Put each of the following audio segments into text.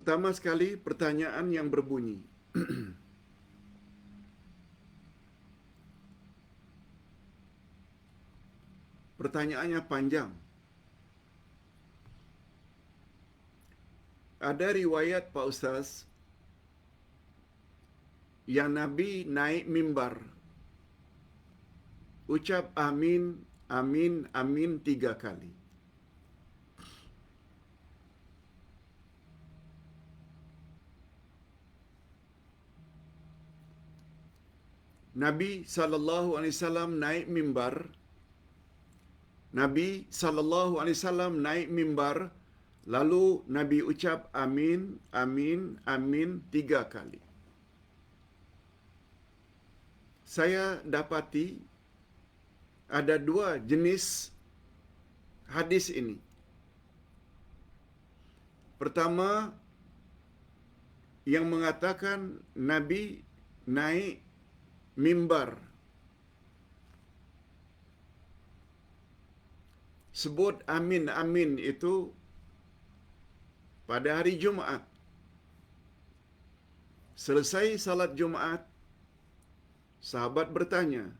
Pertama sekali, pertanyaan yang berbunyi. Pertanyaannya panjang. Ada riwayat Pak Ustaz yang Nabi naik mimbar, ucap amin, amin, amin 3 kali. Nabi SAW naik mimbar. Nabi SAW naik mimbar, lalu Nabi ucap amin, amin, amin 3 kali. Saya dapati ada 2 jenis hadis ini. Pertama, yang mengatakan Nabi naik mimbar, sebut amin, amin itu pada hari Jumaat. Selesai salat Jumaat, sahabat bertanya,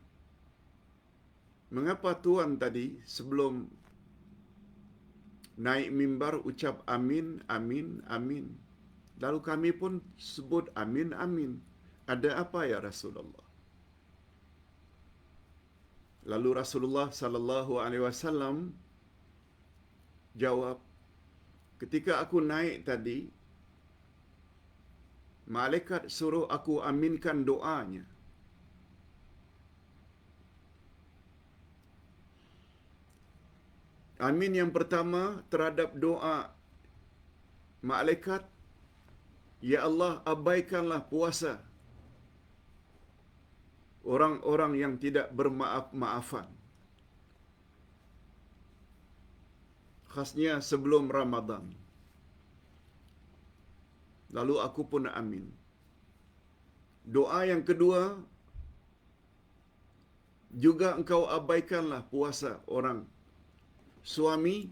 mengapa Tuan tadi sebelum naik mimbar ucap amin, amin, amin. Lalu kami pun sebut amin, amin. Ada apa ya Rasulullah? Lalu Rasulullah sallallahu alaihi wasallam jawab, ketika aku naik tadi, malaikat suruh aku aminkan doanya. Amin yang pertama terhadap doa malaikat, ya Allah, abaikanlah puasa orang-orang yang tidak bermaaf-maafan, khasnya sebelum Ramadan. Lalu aku pun amin. Doa yang kedua, juga engkau abaikanlah puasa orang suami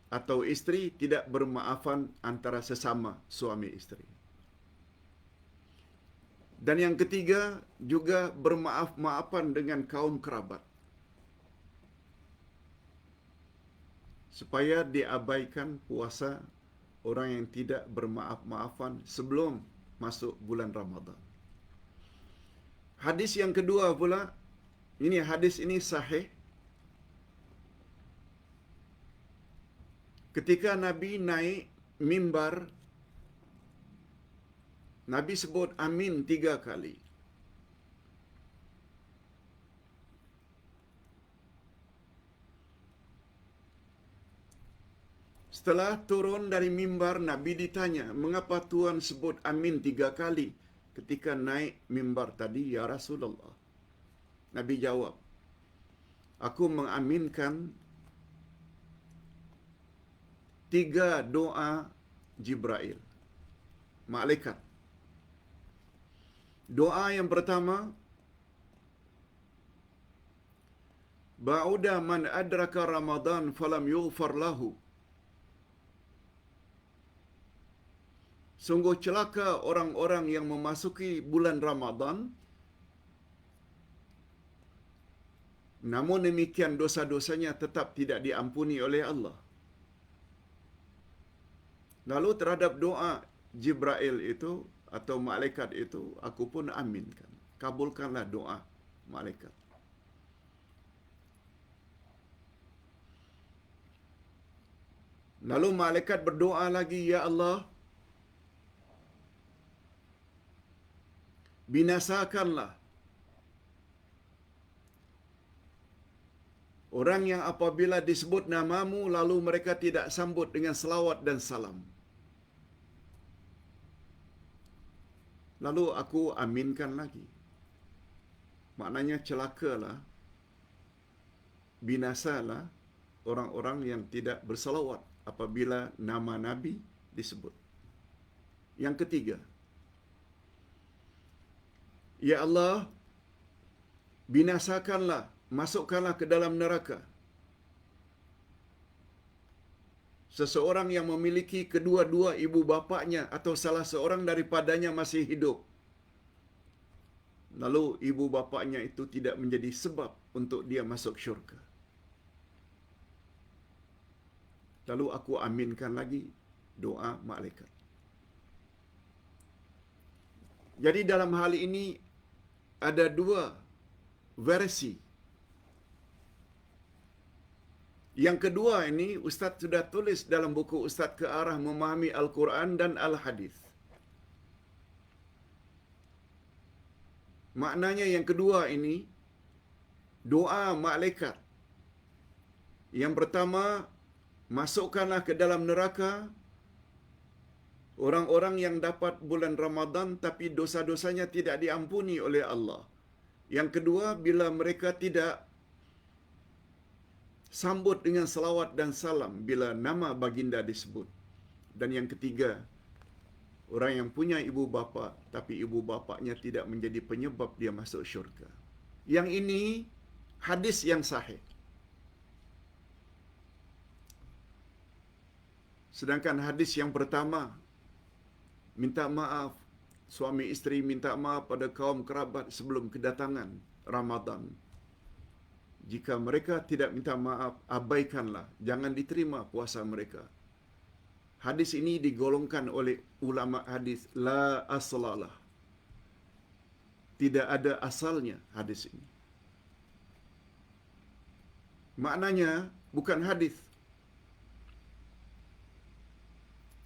atau isteri tidak bermaafan antara sesama suami isteri. Dan yang ketiga, juga bermaaf-maafan dengan kaum kerabat, supaya diabaikan puasa orang yang tidak bermaaf-maafan sebelum masuk bulan Ramadan. Hadis yang kedua pula, hadis ini sahih. Ketika Nabi naik mimbar, Nabi sebut amin 3 kali. Setelah turun dari mimbar, Nabi ditanya, mengapa Tuan sebut amin 3 kali ketika naik mimbar tadi, ya Rasulullah? Nabi jawab, aku mengaminkan 3 doa Jibril, malaikat. Doa yang pertama, ba'uda man adraka Ramadan falam yughfar lahu. Sungguh celaka orang-orang yang memasuki bulan Ramadan, namun demikian dosa-dosanya tetap tidak diampuni oleh Allah. Lalu terhadap doa Jibril itu atau malaikat itu, aku pun aminkan. Kabulkanlah doa malaikat. Lalu malaikat berdoa lagi, ya Allah, binasakanlah orang yang apabila disebut namamu lalu mereka tidak sambut dengan selawat dan salam. Lalu aku aminkan lagi. Maknanya celakalah, binasalah orang-orang yang tidak berselawat apabila nama Nabi disebut. Yang ketiga, ya Allah, binasakanlah, masukkanlah ke dalam neraka seseorang yang memiliki kedua-dua ibu bapaknya atau salah seorang daripadanya masih hidup, lalu ibu bapaknya itu tidak menjadi sebab untuk dia masuk syurga, lalu aku aminkan lagi doa malaikat. Jadi dalam hal ini ada dua versi. Yang kedua ini Ustaz sudah tulis dalam buku Ustaz ke arah memahami Al-Quran dan Al-Hadis. Maknanya yang kedua ini doa malaikat. Yang pertama, masukkanlah ke dalam neraka orang-orang yang dapat bulan Ramadan tapi dosa-dosanya tidak diampuni oleh Allah. Yang kedua, bila mereka tidak sambut dengan salawat dan salam bila nama baginda disebut. Dan yang ketiga, orang yang punya ibu bapa tapi ibu bapaknya tidak menjadi penyebab dia masuk syurga. Yang ini hadis yang sahih. Sedangkan hadis yang pertama, minta maaf, suami isteri minta maaf pada kaum kerabat sebelum kedatangan Ramadan. Jika mereka tidak minta maaf, abaikanlah, jangan diterima puasa mereka. Hadis ini digolongkan oleh ulama hadis la aslalah. Tidak ada asalnya hadis ini. Maknanya bukan hadis.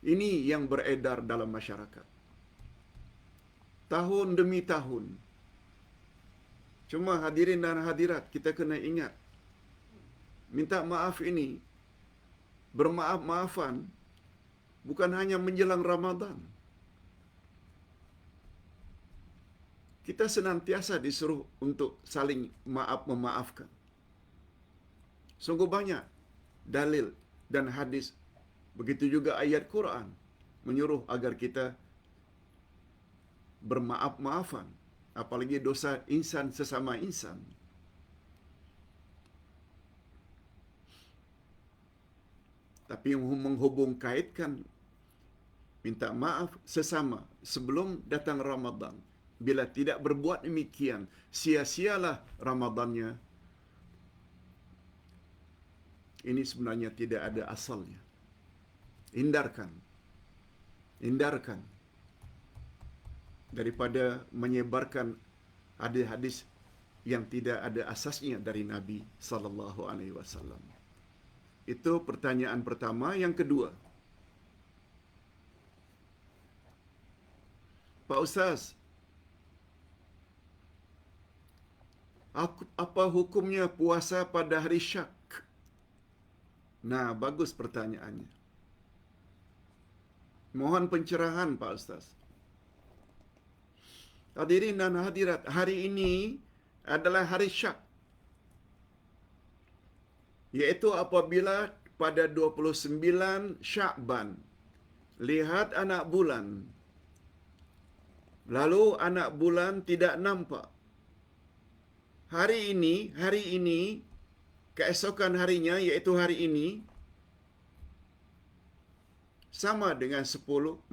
Ini yang beredar dalam masyarakat. Tahun demi tahun. Cuma hadirin dan hadirat, kita kena ingat, minta maaf ini, bermaaf-maafan, bukan hanya menjelang Ramadan. Kita senantiasa disuruh untuk saling maaf-memaafkan. Sungguh banyak dalil dan hadis, begitu juga ayat Quran, menyuruh agar kita bermaaf-maafan. Apalagi dosa insan sesama insan. Tapi menghubung kaitkan minta maaf sesama sebelum datang Ramadan. Bila tidak berbuat demikian, sia-sialah Ramadannya. Ini sebenarnya tidak ada asalnya. Hindarkan. Hindarkan. Daripada menyebarkan hadis-hadis yang tidak ada asasnya dari Nabi sallallahu alaihi wasallam. Itu pertanyaan pertama. Yang kedua, Pak Ustaz, apa hukumnya puasa pada hari Syak? Nah, bagus pertanyaannya. Mohon pencerahan Pak Ustaz. Hadirin dan hadirat, hari ini adalah hari Syak. Iaitu apabila pada 29 Syakban, lihat anak bulan. Lalu anak bulan tidak nampak. Hari ini, keesokan harinya, iaitu hari ini, sama dengan 30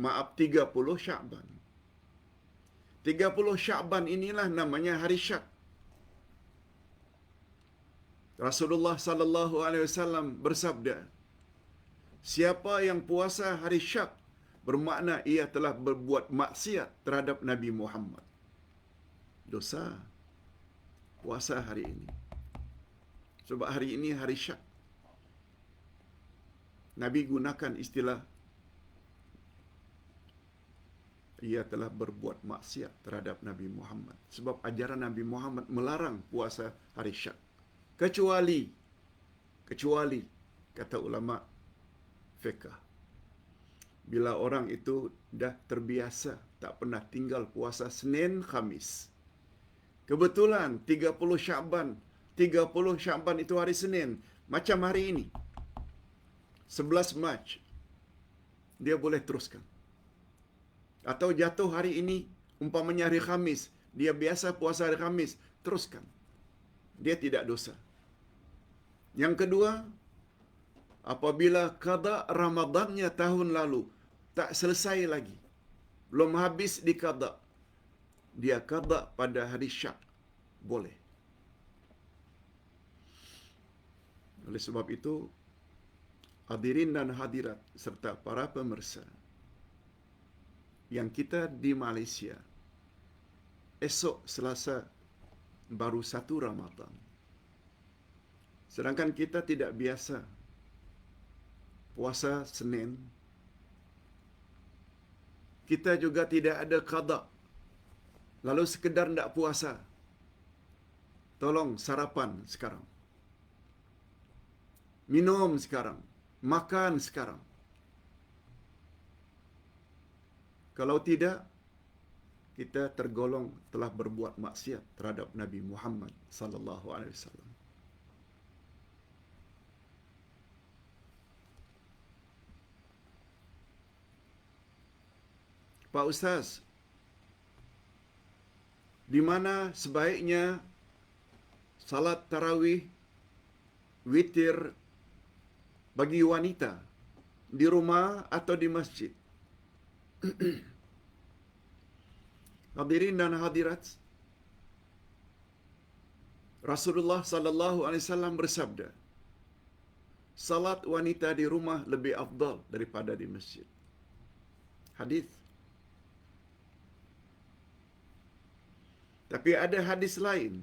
Syakban. 30 Syakban inilah namanya hari Syak. Rasulullah sallallahu alaihi wasallam bersabda, siapa yang puasa hari Syak bermakna ia telah berbuat maksiat terhadap Nabi Muhammad. Dosa puasa hari ini. Sebab hari ini hari Syak. Nabi gunakan istilah ia telah berbuat maksiat terhadap Nabi Muhammad. Sebab ajaran Nabi Muhammad melarang puasa hari Syak. Kecuali, kata ulama fiqh, bila orang itu dah terbiasa, tak pernah tinggal puasa Senin, Khamis. Kebetulan 30 Syakban itu hari Senin. Macam hari ini, 11 Mac, dia boleh teruskan. Atau jatuh hari ini, umpamanya hari Khamis, dia biasa puasa hari Khamis, teruskan. Dia tidak dosa. Yang kedua, apabila qada Ramadannya tahun lalu tak selesai lagi, belum habis di qada, dia qada pada hari Syak, boleh. Oleh sebab itu, hadirin dan hadirat serta para pemirsa yang kita di Malaysia, esok Selasa baru 1 Ramadan. Sedangkan kita tidak biasa puasa Senin. Kita juga tidak ada qada. Lalu sekedar tidak puasa. Tolong sarapan sekarang. Minum sekarang. Makan sekarang. Kalau tidak, kita tergolong telah berbuat maksiat terhadap Nabi Muhammad sallallahu alaihi wasallam. Pak Ustaz, di mana sebaiknya salat tarawih witir bagi wanita, di rumah atau di masjid? Hadirin dan hadirat, Rasulullah sallallahu alaihi wasallam bersabda, salat wanita di rumah lebih afdal daripada di masjid. Hadis. Tapi ada hadis lain.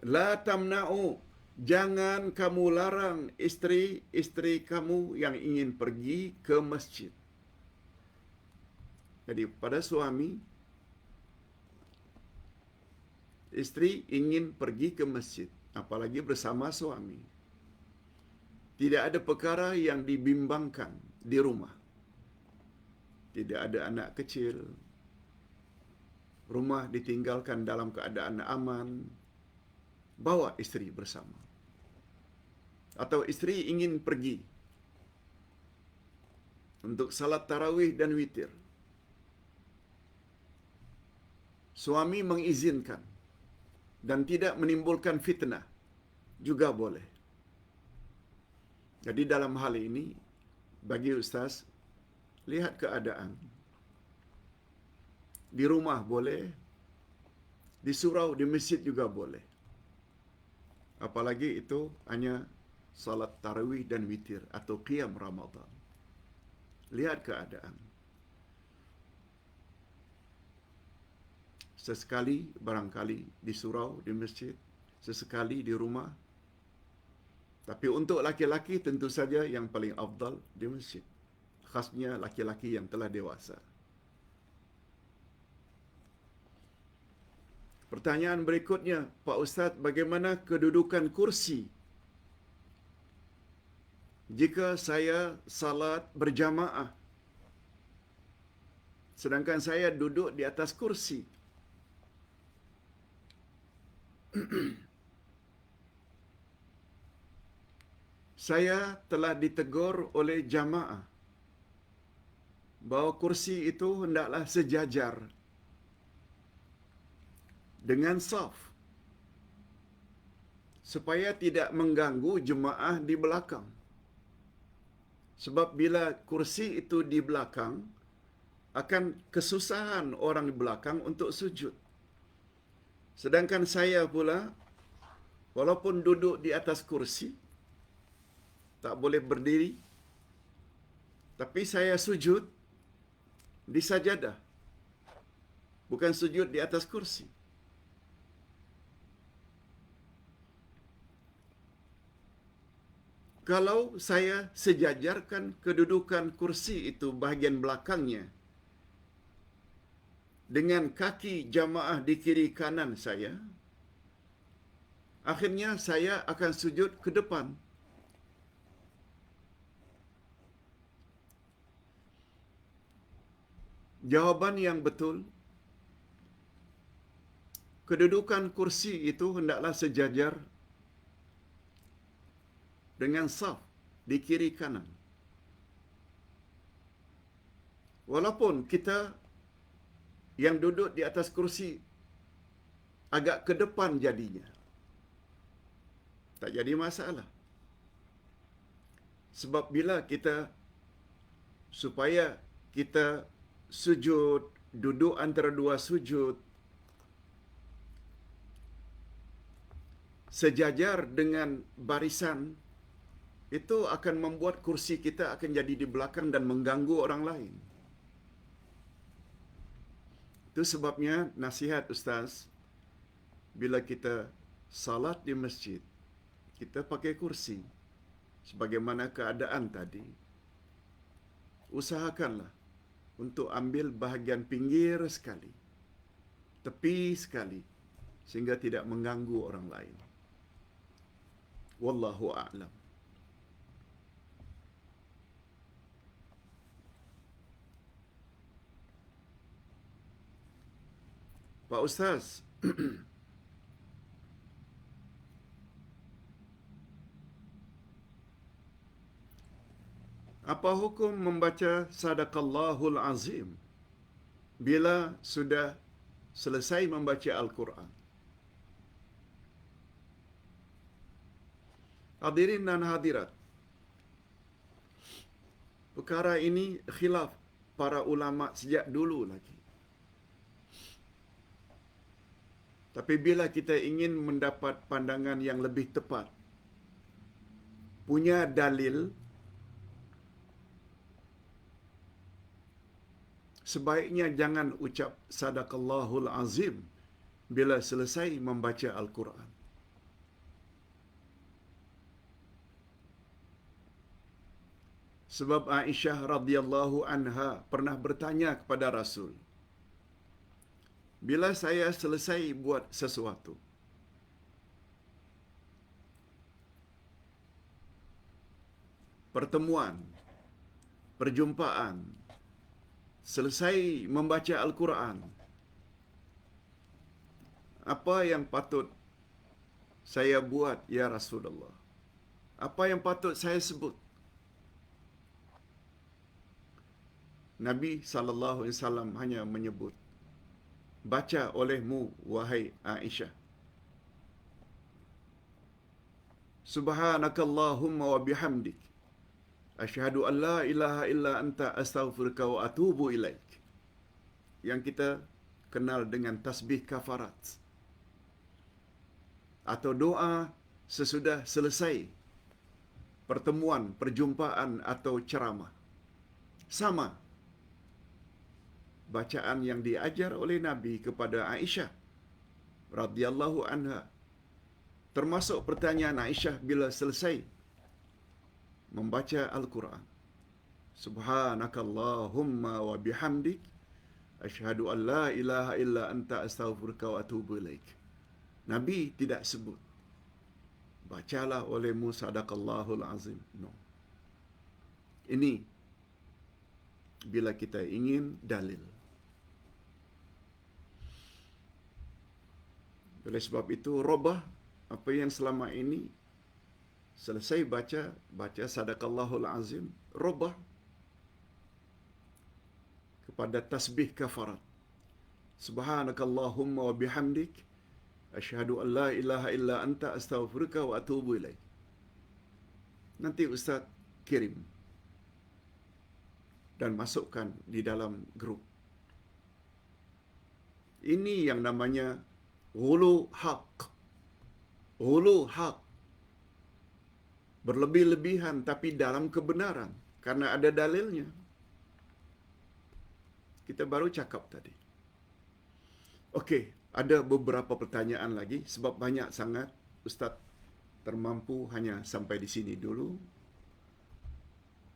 La tamna'u, jangan kamu larang istri-istri kamu yang ingin pergi ke masjid. Jadi pada suami, istri ingin pergi ke masjid, apalagi bersama suami. Tidak ada perkara yang dibimbangkan di rumah. Tidak ada anak kecil. Rumah ditinggalkan dalam keadaan aman. Bawa istri bersama. Atau istri ingin pergi untuk salat tarawih dan witir. Suami mengizinkan dan tidak menimbulkan fitnah, juga boleh. Jadi dalam hal ini, bagi Ustaz, lihat keadaan. Di rumah boleh, di surau, di masjid juga boleh. Apalagi itu hanya salat tarawih dan witir atau qiyam Ramadan. Lihat keadaan. Sesekali barangkali di surau, di masjid, sesekali di rumah. Tapi untuk laki-laki tentu saja yang paling afdal di masjid. Khasnya laki-laki yang telah dewasa. Pertanyaan berikutnya, Pak Ustaz, bagaimana kedudukan kursi jika saya salat berjamaah sedangkan saya duduk di atas kursi? Saya telah ditegur oleh jamaah bahawa kursi itu hendaklah sejajar dengan saf supaya tidak mengganggu jemaah di belakang. Sebab bila kursi itu di belakang, akan kesusahan orang di belakang untuk sujud. Sedangkan saya pula, walaupun duduk di atas kursi, tak boleh berdiri, tapi saya sujud di sajadah, bukan sujud di atas kursi. Kalau saya sejajarkan kedudukan kursi itu bahagian belakangnya dengan kaki jamaah di kiri kanan saya, akhirnya saya akan sujud ke depan. Jawaban yang betul, kedudukan kursi itu hendaklah sejajar dengan saf di kiri kanan. Walaupun kita yang duduk di atas kursi agak ke depan jadinya. tak jadi masalah. Sebab bila kita supaya kita sujud, duduk antara dua sujud sejajar dengan barisan, itu akan membuat kursi kita akan jadi di belakang dan mengganggu orang lain. Itu sebabnya nasihat Ustaz, bila kita salat di masjid, kita pakai kursi. Sebagaimana keadaan tadi, usahakanlah untuk ambil bahagian pinggir sekali, tepi sekali, sehingga tidak mengganggu orang lain. Wallahu a'lam. Pak Ustaz, apa hukum membaca Sadaqallahul Azim bila sudah selesai membaca Al-Quran? Hadirin dan hadirat, perkara ini khilaf para ulama sejak dulu lagi. Tapi bila kita ingin mendapat pandangan yang lebih tepat, punya dalil, sebaiknya jangan ucap Sadaqallahul Azim bila selesai membaca Al-Quran. Sebab Aisyah radhiyallahu anha pernah bertanya kepada Rasul, bila saya selesai buat sesuatu, pertemuan, perjumpaan, selesai membaca Al-Quran, apa yang patut saya buat ya Rasulullah? Apa yang patut saya sebut? Nabi SAW hanya menyebut, baca olehmu wahai Aisyah, Subhanakallahumma wa bihamdik, asyhadu an la ilaha illa anta astaghfiruka wa atubu ilaik. Yang kita kenal dengan tasbih kafarat, atau doa sesudah selesai pertemuan, perjumpaan atau ceramah. Sama bacaan yang diajar oleh Nabi kepada Aisyah radhiyallahu anha. Termasuk pertanyaan Aisyah bila selesai membaca Al-Quran, Subhanakallahumma wa bihamdik, asyhadu an la ilaha illa anta astaghfiruka wa atubu ilaik. Nabi tidak sebut, bacalah olehmu Sadaqallahul Azim. No. Ini bila kita ingin dalil. Oleh sebab itu, robah apa yang selama ini selesai baca Sadaqallahul Azim, robah kepada tasbih kafarat, Subhanakallahumma wa bihamdik, asyhadu an la ilaha illa anta astaghfiruka wa atubu ilaik. Nanti Ustaz kirim dan masukkan di dalam grup. Ini yang namanya ghulu haq. Ghulu haq. Berlebih-lebihan tapi dalam kebenaran, karena ada dalilnya. Kita baru cakap tadi. Okey, ada beberapa pertanyaan lagi sebab banyak sangat. Ustaz termampu hanya sampai di sini dulu.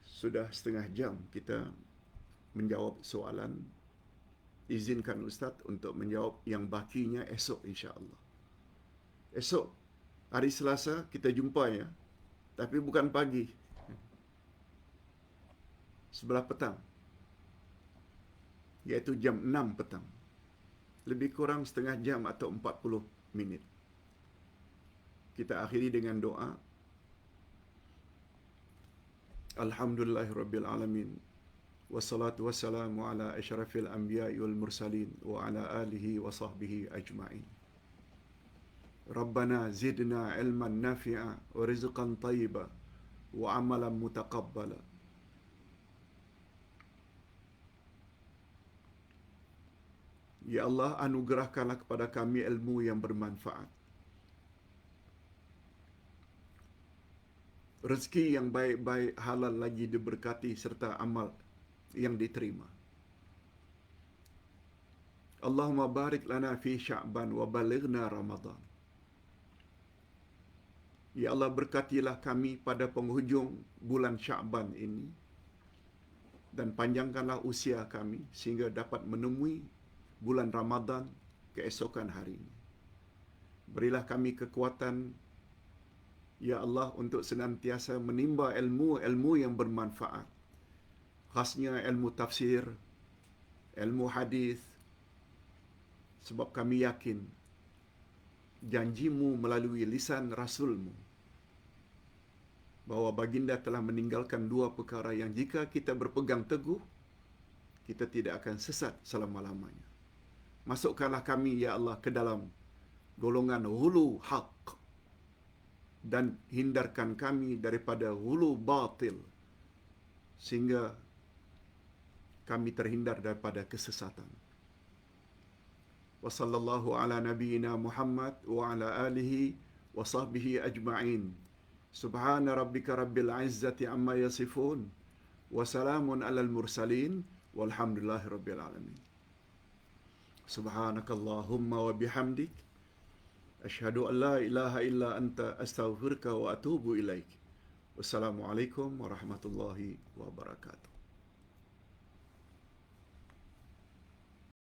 Sudah setengah jam kita menjawab soalan. Izinkan Ustaz untuk menjawab yang bakinya esok insya-Allah. Esok hari Selasa kita jumpa ya. Tapi bukan pagi. Sebelah petang. Iaitu jam 6 petang. Lebih kurang setengah jam atau 40 minit. Kita akhiri dengan doa. Alhamdulillahirabbil alamin. Wassalatu wassalamu ala asyrafil anbiya'i wal mursalin wa ala alihi wa sahbihi ajma'in. Rabbana zidna ilman nafi'a wa rizqan tayyiba wa amalan mutaqabbala. Ya Allah, anugerahkanlah kepada kami ilmu yang bermanfaat, rezeki yang baik-baik halal lagi diberkati serta amal yang diterima. Allahumma barik lana fi Sya'ban wa balighna Ramadan. Ya Allah, berkatilah kami pada penghujung bulan Sya'ban ini dan panjangkanlah usia kami sehingga dapat menemui bulan Ramadan keesokan harinya. Berilah kami kekuatan, Ya Allah, untuk senantiasa menimba ilmu-ilmu yang bermanfaat, khasnya ilmu tafsir, ilmu hadis, sebab kami yakin janjimu melalui lisan Rasulmu bahawa baginda telah meninggalkan dua perkara yang jika kita berpegang teguh, kita tidak akan sesat selama-lamanya. Masukkanlah kami, Ya Allah, ke dalam golongan hulu haq dan hindarkan kami daripada hulu batil sehingga kami terhindar daripada kesesatan. Wa sallallahu ala nabiyyina Muhammad wa ala alihi wa sahbihi ajma'in. Subhana rabbika rabbil izzati amma yasifun wa salamun alal mursalin walhamdulillahi rabbil alamin. Subhanakallahumma wa bihamdik asyhadu an la ilaha illa anta astaghfiruka wa atubu ilaik. Wassalamualaikum warahmatullahi wabarakatuh.